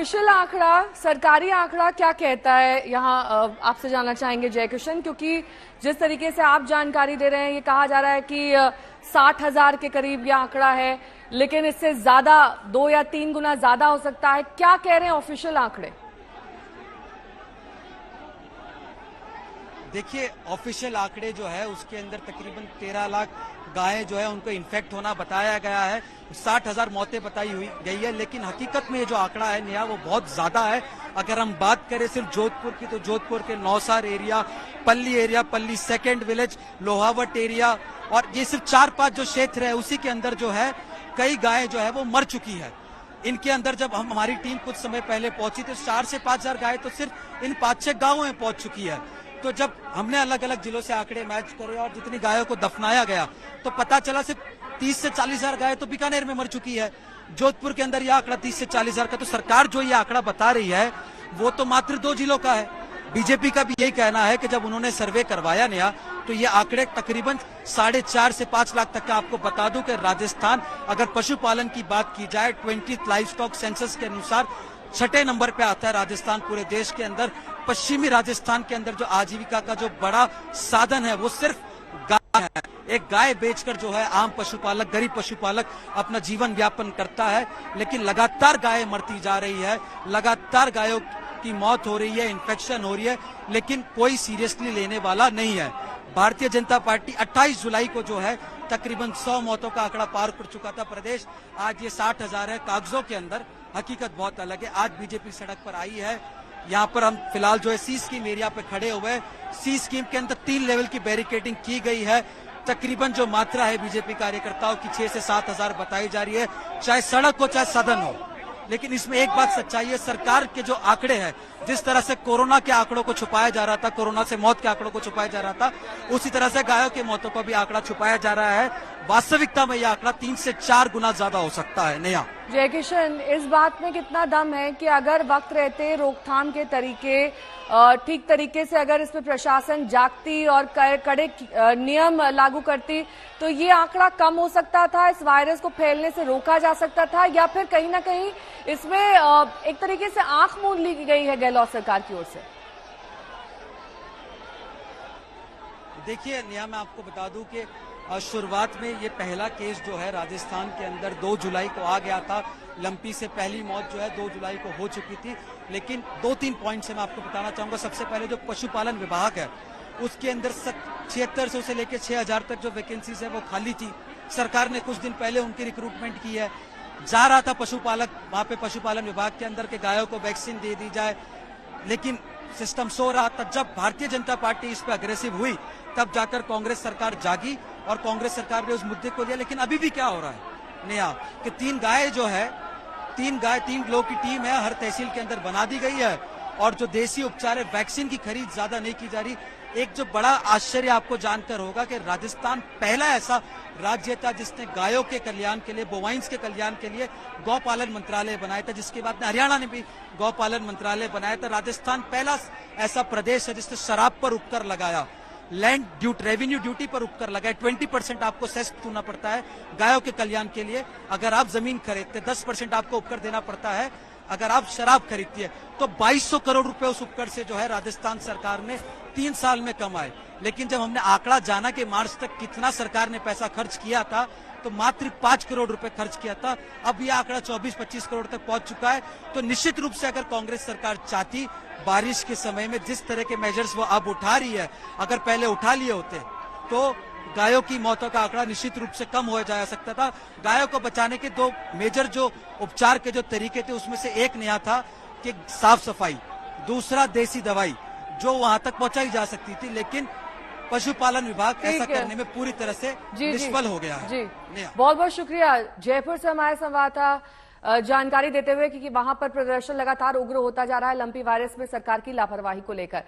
Official आंकड़ा, सरकारी आंकड़ा क्या कहता है यहाँ आपसे जानना चाहेंगे जयकिशन, क्योंकि जिस तरीके से आप जानकारी दे रहे हैं ये कहा जा रहा है कि 60,000 के करीब ये आंकड़ा है, लेकिन इससे ज्यादा 2 या 3 गुना ज्यादा हो सकता है। क्या कह रहे हैं ऑफिशियल आंकड़े? देखिए, ऑफिशियल आंकड़े जो है उसके अंदर तकरीबन 13 लाख गायें जो है उनको इन्फेक्ट होना बताया गया है, 60,000 मौतें बताई हुई गई है। लेकिन हकीकत में ये जो आंकड़ा है नेहा वो बहुत ज्यादा है। अगर हम बात करें सिर्फ जोधपुर की, तो जोधपुर के नौसार एरिया, पल्ली सेकेंड विलेज, लोहावट एरिया और ये सिर्फ 4-5 जो क्षेत्र है उसी के अंदर जो है कई गायें जो है वो मर चुकी है। इनके अंदर जब हमारी टीम कुछ समय पहले पहुंची तो 4 से 5 हजार गायें तो सिर्फ इन 5-6 गांवों में पहुंच चुकी है। तो जब हमने अलग अलग जिलों से आंकड़े मैच करे और जितनी गायों को दफनाया गया तो पता चला सिर्फ 30 से 40 हजार गायें तो बीकानेर में मर चुकी है। जोधपुर के अंदर यह आंकड़ा 30 से 40 हजार का, तो सरकार जो ये आंकड़ा बता रही है वो तो मात्र 2 जिलों का है। बीजेपी का भी यही कहना है कि जब उन्होंने सर्वे करवाया नया तो ये आंकड़े तकरीबन 4.5 से 5 लाख तक का। आपको बता दूं कि राजस्थान, अगर पशुपालन की बात की जाए, 20th लाइव स्टॉक सेंसस के अनुसार 6ठे नंबर पे आता है राजस्थान पूरे देश के अंदर। पश्चिमी राजस्थान के अंदर जो आजीविका का जो बड़ा साधन है वो सिर्फ गाय है। एक गाय बेचकर जो है आम पशुपालक, गरीब पशुपालक अपना जीवन व्यापन करता है। लेकिन लगातार गायें मरती जा रही है, लगातार गायों की मौत हो रही है, इन्फेक्शन हो रही है, लेकिन कोई सीरियसली लेने वाला नहीं है। भारतीय जनता पार्टी 28 जुलाई को जो है तकरीबन 100 मौतों का आंकड़ा पार कर चुका था प्रदेश। आज ये 60,000 है कागजों के अंदर, हकीकत बहुत अलग है। आज बीजेपी सड़क पर आई है। यहाँ पर हम फिलहाल जो है सी स्कीम एरिया पे खड़े हुए हैं। सी स्कीम के अंदर 3 लेवल की बैरिकेडिंग की गई है। तकरीबन जो मात्रा है बीजेपी कार्यकर्ताओं की 6 से 7 हजार बताई जा रही है, चाहे सड़क हो चाहे सदन हो। लेकिन इसमें एक बात सच्चाई है, सरकार के जो आंकड़े हैं, जिस तरह से कोरोना के आंकड़ों को छुपाया जा रहा था, कोरोना से मौत के आंकड़ों को छुपाया जा रहा था, उसी तरह से गायों की मौतों को भी आंकड़ा छुपाया जा रहा है। वास्तविकता में यह आंकड़ा 3 से 4 गुना ज्यादा हो सकता है। नेहा, जयकिशन, इस बात में कितना दम है कि अगर वक्त रहते रोकथाम के तरीके ठीक तरीके से अगर इस पर प्रशासन जागती और कड़े नियम लागू करती तो ये आंकड़ा कम हो सकता था, इस वायरस को फैलने से रोका जा सकता था, या फिर कहीं ना कहीं इसमें एक तरीके से आंख मूंद ली गई है गहलोत सरकार की ओर से? देखिए नेहा, मैं आपको बता दूं कि शुरुआत में ये पहला केस जो है राजस्थान के अंदर 2 जुलाई को आ गया था। लंपी से पहली मौत जो है 2 जुलाई को हो चुकी थी। लेकिन 2-3 पॉइंट से मैं आपको बताना चाहूंगा। सबसे पहले जो पशुपालन विभाग है उसके अंदर 7600 से लेकर 6000 तक जो वैकेंसीज है वो खाली थी। सरकार ने कुछ दिन पहले उनकी रिक्रूटमेंट की है। जा रहा था पशुपालक वहां पे पशुपालन विभाग के अंदर के गायों को वैक्सीन दे दी जाए, लेकिन सिस्टम सो रहा था। जब भारतीय जनता पार्टी इस पर अग्रेसिव हुई तब जाकर कांग्रेस सरकार जागी और कांग्रेस सरकार ने उस मुद्दे को लिया। लेकिन अभी भी क्या हो रहा है नेहा कि 3 गाय जो है, 3 लोगों की टीम है, हर तहसील के अंदर बना दी गई है और जो देसी उपचार है, वैक्सीन की खरीद ज्यादा नहीं की जा रही। एक जो बड़ा आश्चर्य आपको जानकर होगा कि राजस्थान पहला ऐसा राज्य था जिसने गायों के कल्याण के लिए, बोवाइंस के कल्याण के लिए गौपालन मंत्रालय बनाया था, जिसके बाद हरियाणा ने भी गौपालन मंत्रालय बनाया था। राजस्थान पहला ऐसा प्रदेश है जिसने शराब पर उपकर लगाया, लैंड रेवेन्यू ड्यूटी पर उपकर लगाए। 20% आपको सेस देना पड़ता है गायों के कल्याण के लिए। अगर आप जमीन खरीदते 10% आपको उपकर देना पड़ता है। अगर आप शराब खरीदती है तो 2200 करोड़ रुपए उस उपकर से जो है राजस्थान सरकार ने 3 साल में कमाए। लेकिन जब हमने आंकड़ा जाना कि मार्च तक कितना सरकार ने पैसा खर्च किया था तो मात्र 5 करोड़ रुपए खर्च किया था। अब यह आंकड़ा 24-25 करोड़ तक पहुंच चुका है। तो निश्चित रूप से अगर कांग्रेस सरकार चाहती, बारिश के समय में जिस तरह के मेजर्स वो अब उठा रही है, अगर पहले उठा लिए होते तो गायों की मौतों का आंकड़ा निश्चित रूप से कम हो जा सकता था। गायों को बचाने के 2 मेजर जो उपचार के जो तरीके थे उसमें से एक नया था कि साफ सफाई, दूसरा देसी दवाई जो वहां तक पहुंचाई जा सकती थी। लेकिन पशुपालन विभाग ऐसा करने में पूरी तरह से निष्फल हो गया है। जी, बहुत बहुत शुक्रिया। जयपुर से हमारे संवाददाता जानकारी देते हुए कि वहां पर प्रदर्शन लगातार उग्र होता जा रहा है लंपी वायरस में सरकार की लापरवाही को लेकर।